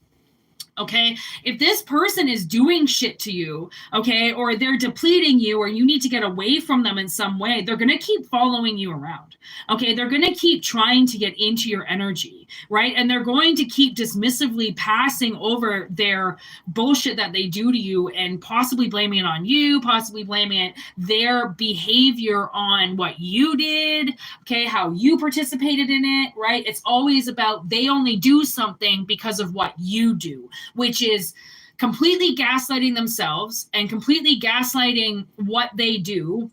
Okay, if this person is doing shit to you, okay, or they're depleting you, or you need to get away from them in some way, they're going to keep following you around. Okay, they're going to keep trying to get into your energy, right? And they're going to keep dismissively passing over their bullshit that they do to you, and possibly blaming it on you, possibly blaming their behavior on what you did, okay, how you participated in it, right? It's always about they only do something because of what you do, which is completely gaslighting themselves and completely gaslighting what they do,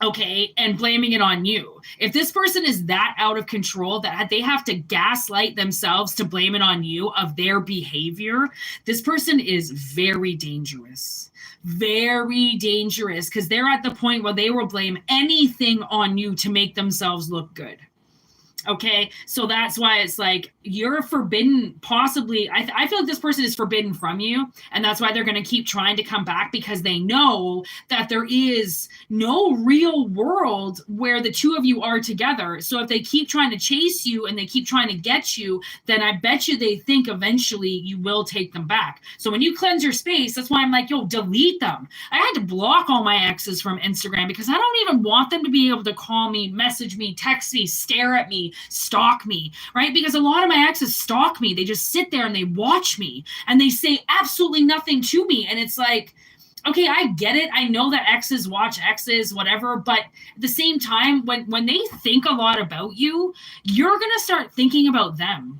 okay, and blaming it on you. If this person is that out of control that they have to gaslight themselves to blame it on you of their behavior, this person is very dangerous. Very dangerous, because they're at the point where they will blame anything on you to make themselves look good. Okay, so that's why it's like, you're forbidden, possibly. I feel like this person is forbidden from you, and that's why they're going to keep trying to come back, because they know that there is no real world where the two of you are together. So if they keep trying to chase you and they keep trying to get you, then I bet you they think eventually you will take them back. So when you cleanse your space, that's why I'm like, yo, delete them. I had to block all my exes from Instagram because I don't even want them to be able to call me, message me, text me, stare at me, stalk me, right? Because a lot of my exes stalk me. They just sit there and they watch me and they say absolutely nothing to me. And it's like, okay, I get it. I know that exes watch exes, whatever. But at the same time, when they think a lot about you, you're going to start thinking about them.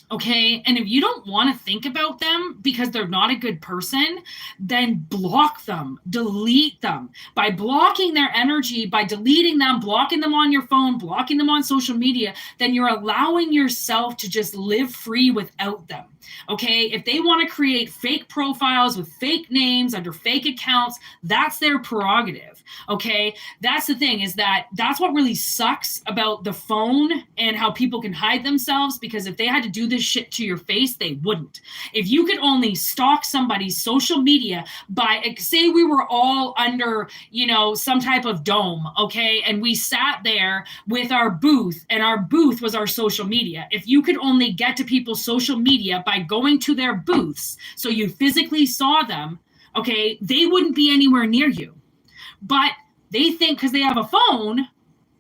Okay. And if you don't want to think about them because they're not a good person, then block them, delete them. By blocking their energy, by deleting them, blocking them on your phone, blocking them on social media, then you're allowing yourself to just live free without them. Okay. If they want to create fake profiles with fake names under fake accounts, that's their prerogative. Okay. That's the thing, is that that's what really sucks about the phone and how people can hide themselves, because if they had to do this shit to your face, they wouldn't. If you could only stalk somebody's social media by, say we were all under, some type of dome, okay, and we sat there with our booth, and our booth was our social media. If you could only get to people's social media by going to their booths, so you physically saw them, okay, they wouldn't be anywhere near you. But they think because they have a phone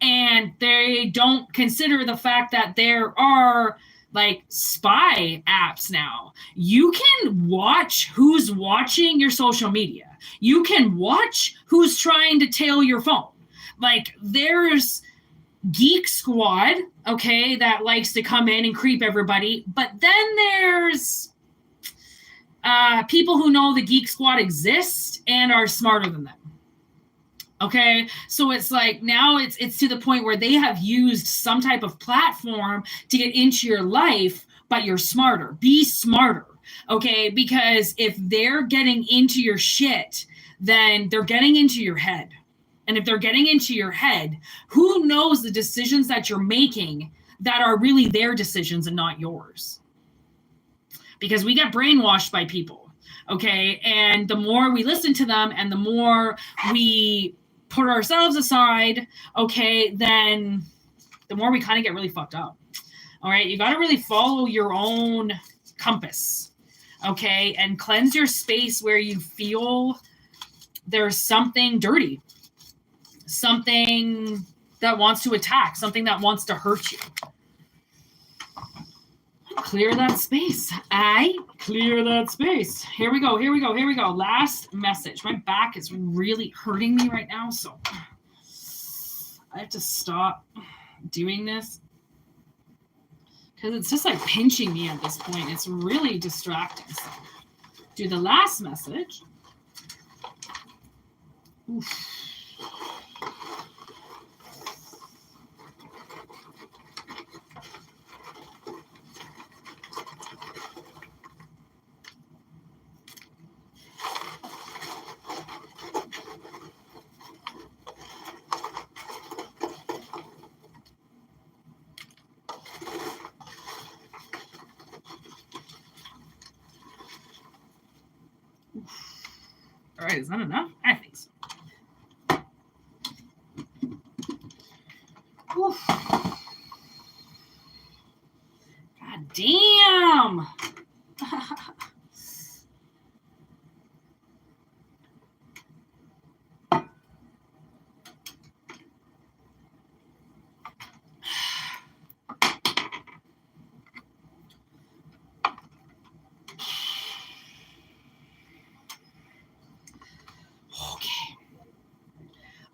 and they don't consider the fact that there are like spy apps now. You can watch who's watching your social media. You can watch who's trying to tail your phone. Like, there's Geek Squad, okay, that likes to come in and creep everybody. But then there's people who know the Geek Squad exists and are smarter than them. Okay, so it's like now it's to the point where they have used some type of platform to get into your life, but you're smarter. Be smarter, okay? Because if they're getting into your shit, then they're getting into your head. And if they're getting into your head, who knows the decisions that you're making that are really their decisions and not yours? Because we get brainwashed by people, okay? And the more we listen to them and the more we put ourselves aside, okay, then the more we kind of get really fucked up. All right, you got to really follow your own compass, okay, and cleanse your space where you feel there's something dirty, something that wants to attack, something that wants to hurt you. Clear that space. Clear that space. Here we go. Last message. My back is really hurting me right now, so I have to stop doing this because it's just like pinching me at this point. It's really distracting. So do the last message. Oof. All right, is that enough? I think so. Oof. God damn.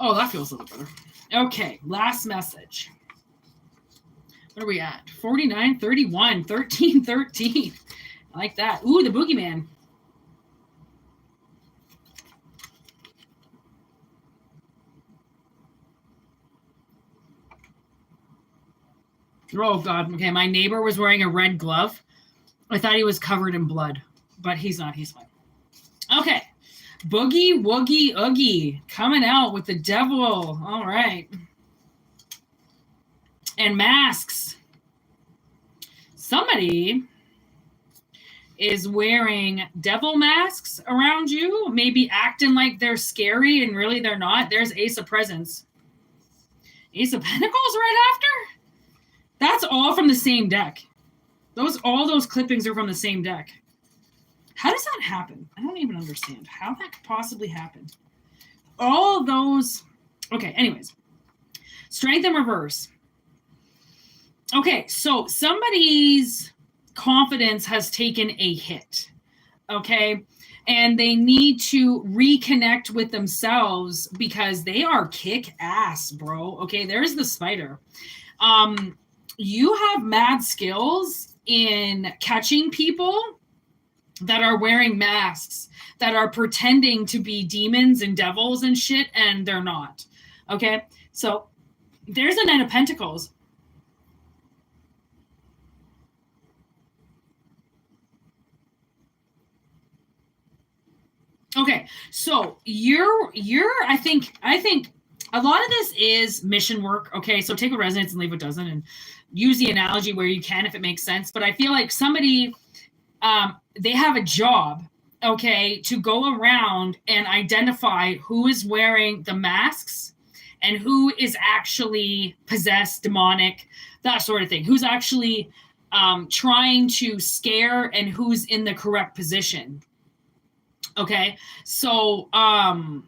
Oh, that feels a little better. Okay, last message. What are we at? 49, 31, 13, 13. I like that. Ooh, the boogeyman. Oh, God. Okay, my neighbor was wearing a red glove. I thought he was covered in blood, but he's not. He's fine. Okay. Boogie Woogie Oogie coming out with the devil. All right. And masks. somebody is wearing devil masks around you, maybe acting like they're scary and really they're not. There's Ace of Presents. Ace of Pentacles right after? That's all from the same deck. All those clippings are from the same deck. How does that happen? I don't even understand how that could possibly happen. All those. Okay, anyways. Strength in reverse. Okay, so somebody's confidence has taken a hit. Okay, and they need to reconnect with themselves because they are kick ass, bro. Okay, there's the spider. You have mad skills in catching people that are wearing masks, that are pretending to be demons and devils and shit, and they're not. Okay, so there's a Knight of Pentacles. Okay, so I think a lot of this is mission work. Okay, so take what resonates and leave what doesn't, and use the analogy where you can if it makes sense. But I feel like somebody, they have a job, okay, to go around and identify who is wearing the masks and who is actually possessed, demonic, that sort of thing. Who's actually trying to scare and who's in the correct position. Okay, so now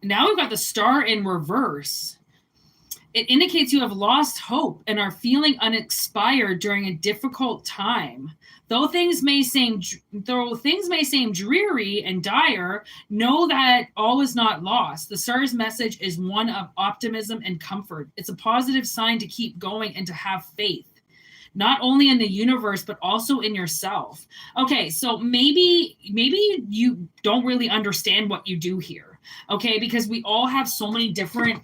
we've got the Star in reverse. It indicates you have lost hope and are feeling uninspired during a difficult time. Though things may seem dreary and dire, know that all is not lost. The Star's message is one of optimism and comfort. It's a positive sign to keep going and to have faith. Not only in the universe, but also in yourself. Okay, so maybe you don't really understand what you do here, okay? Because we all have so many different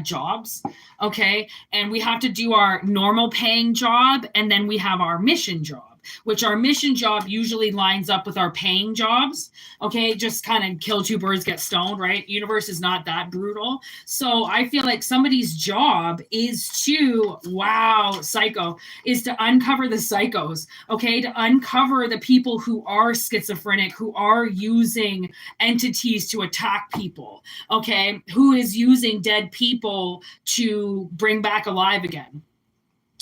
jobs, okay? And we have to do our normal paying job, and then we have our mission job, which our mission job usually lines up with our paying jobs, okay? Just kind of kill two birds, get stoned, right? Universe is not that brutal. So I feel like somebody's job is to, is to uncover the psychos, okay? To uncover the people who are schizophrenic, who are using entities to attack people, okay? Who is using dead people to bring back alive again.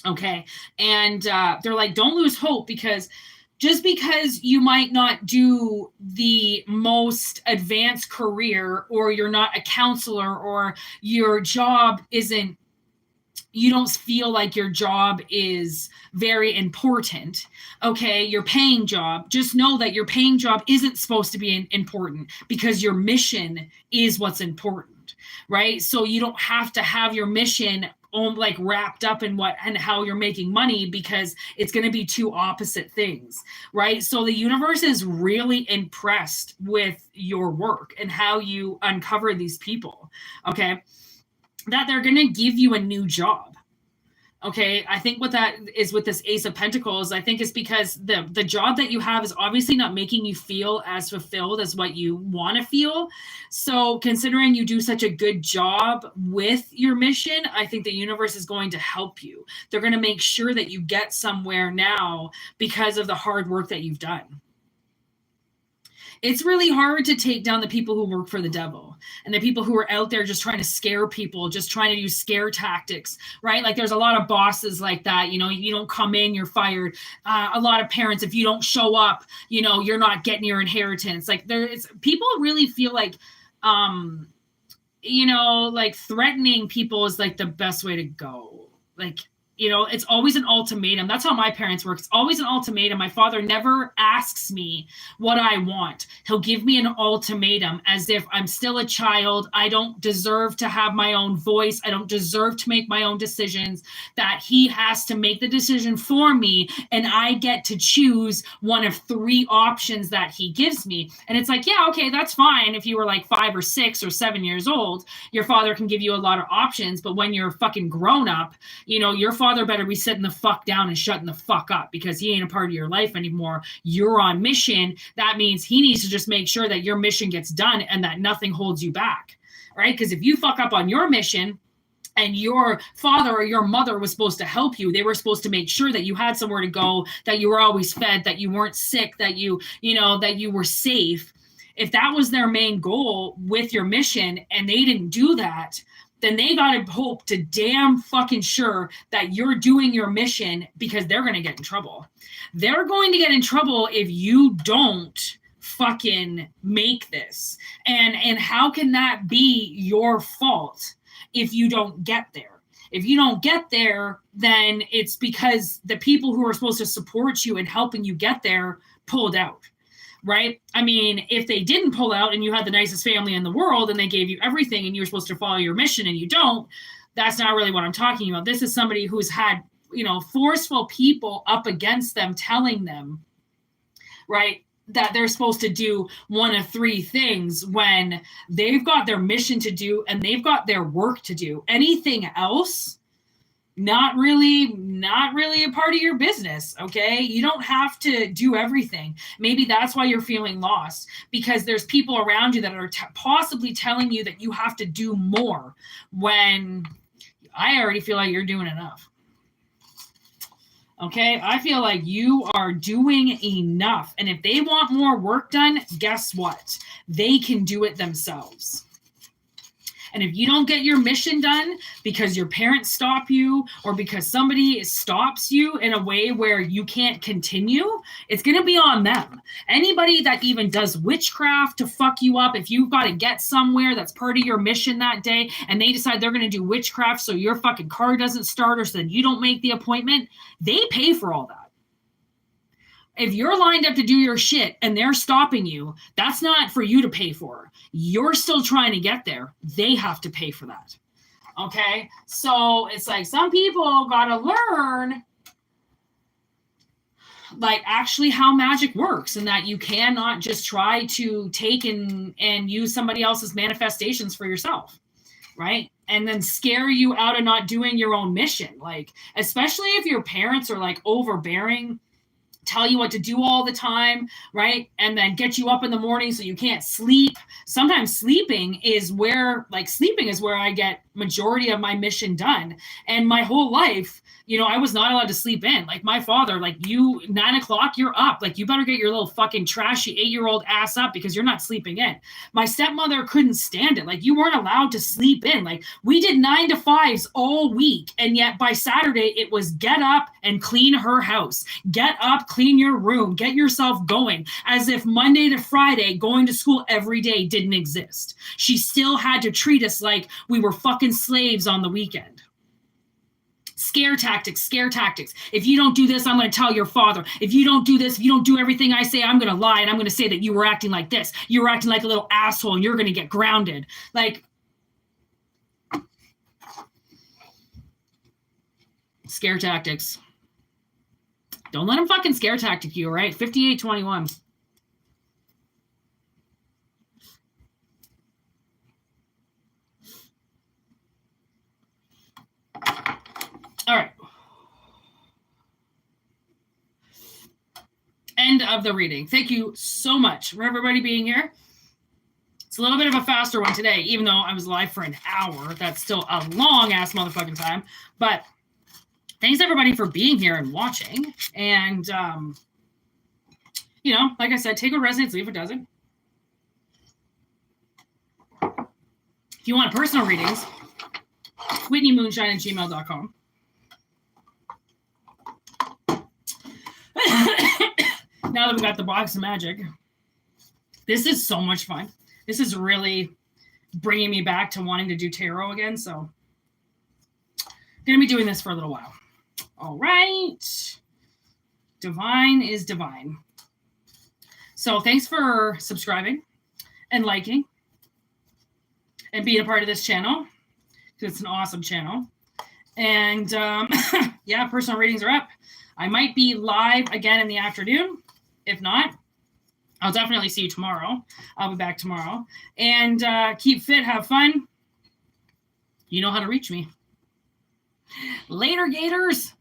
Okay. And they're like, don't lose hope, because just because you might not do the most advanced career, or you're not a counselor, or your job isn't, you don't feel like your job is very important, okay, your paying job, just know that your paying job isn't supposed to be important, because your mission is what's important, right? So you don't have to have your mission like wrapped up in what and how you're making money, because it's going to be two opposite things, right? So the universe is really impressed with your work and how you uncover these people, okay, that they're going to give you a new job. Okay, I think what that is with this Ace of Pentacles, I think it's because the job that you have is obviously not making you feel as fulfilled as what you want to feel. So considering you do such a good job with your mission, I think the universe is going to help you. They're going to make sure that you get somewhere now because of the hard work that you've done. It's really hard to take down the people who work for the devil and the people who are out there just trying to scare people, just trying to use scare tactics, right? Like there's a lot of bosses like that, you know, you don't come in, you're fired. A lot of parents, if you don't show up, you know, you're not getting your inheritance. Like people really feel like, you know, like threatening people is like the best way to go. Like, you know, it's always an ultimatum. That's how my parents work. It's always an ultimatum. My father never asks me what I want. He'll give me an ultimatum as if I'm still a child. I don't deserve to have my own voice. I don't deserve to make my own decisions, that he has to make the decision for me. And I get to choose one of three options that he gives me. And it's like, yeah, okay, that's fine. If you were like 5 or 6 or 7 years old, your father can give you a lot of options. But when you're fucking grown up, you know, your father better be sitting the fuck down and shutting the fuck up, because he ain't a part of your life anymore. You're on mission. That means he needs to just make sure that your mission gets done and that nothing holds you back, right? Because if you fuck up on your mission, and your father or your mother was supposed to help you. They were supposed to make sure that you had somewhere to go, that you were always fed, that you weren't sick, that you know, that you were safe. If that was their main goal with your mission and they didn't do that, then they got to hope to damn fucking sure that you're doing your mission, because they're going to get in trouble. They're going to get in trouble if you don't fucking make this. And how can that be your fault if you don't get there? If you don't get there, then it's because the people who are supposed to support you and helping you get there pulled out. Right? I mean, if they didn't pull out and you had the nicest family in the world and they gave you everything and you were supposed to follow your mission and you don't, that's not really what I'm talking about. This is somebody who's had, you know, forceful people up against them telling them, right, that they're supposed to do one of three things when they've got their mission to do and they've got their work to do. Anything else, not really a part of your business. Okay. You don't have to do everything. Maybe that's why you're feeling lost, because there's people around you that are possibly telling you that you have to do more, when I already feel like you're doing enough. Okay. I feel like you are doing enough. And if they want more work done, guess what? They can do it themselves. And if you don't get your mission done because your parents stop you or because somebody stops you in a way where you can't continue, it's going to be on them. Anybody that even does witchcraft to fuck you up, if you've got to get somewhere that's part of your mission that day and they decide they're going to do witchcraft so your fucking car doesn't start or so that you don't make the appointment, they pay for all that. If you're lined up to do your shit and they're stopping you, that's not for you to pay for. You're still trying to get there. They have to pay for that. Okay? So it's like some people got to learn like actually how magic works, and that you cannot just try to take and use somebody else's manifestations for yourself. Right? And then scare you out of not doing your own mission. Like, especially if your parents are like overbearing, tell you what to do all the time, right? And then get you up in the morning so you can't sleep. Sometimes sleeping is where I get majority of my mission done. And my whole life, you know, I was not allowed to sleep in. Like my father, like, you, 9 o'clock, you're up. Like, you better get your little fucking trashy 8-year-old ass up because you're not sleeping in. My stepmother couldn't stand it. Like, you weren't allowed to sleep in. Like, we did 9 to 5s all week. And yet by Saturday, it was get up and clean her house. Get up, clean your room, get yourself going, as if Monday to Friday going to school every day didn't exist. She still had to treat us like we were fucking slaves on the weekend. Scare tactics, scare tactics. If you don't do this, I'm going to tell your father. If you don't do this, if you don't do everything I say, I'm going to lie and I'm going to say that you were acting like this. You were acting like a little asshole and you're going to get grounded. Like, scare tactics. Don't let them fucking scare tactic you, all right? 5821. All right. End of the reading. Thank you so much for everybody being here. It's a little bit of a faster one today, even though I was live for an hour. That's still a long-ass motherfucking time. But thanks, everybody, for being here and watching. And, you know, like I said, take what resonates, leave what doesn't. If you want personal readings, WhitneyMoonshine@gmail.com. Now that we got the box of magic, this is so much fun. This is really bringing me back to wanting to do tarot again. So I'm going to be doing this for a little while. All right. Divine is divine. So thanks for subscribing and liking and being a part of this channel, because it's an awesome channel. And yeah, personal readings are up. I might be live again in the afternoon. If not, I'll definitely see you tomorrow. I'll be back tomorrow. And keep fit, have fun. You know how to reach me. Later, Gators.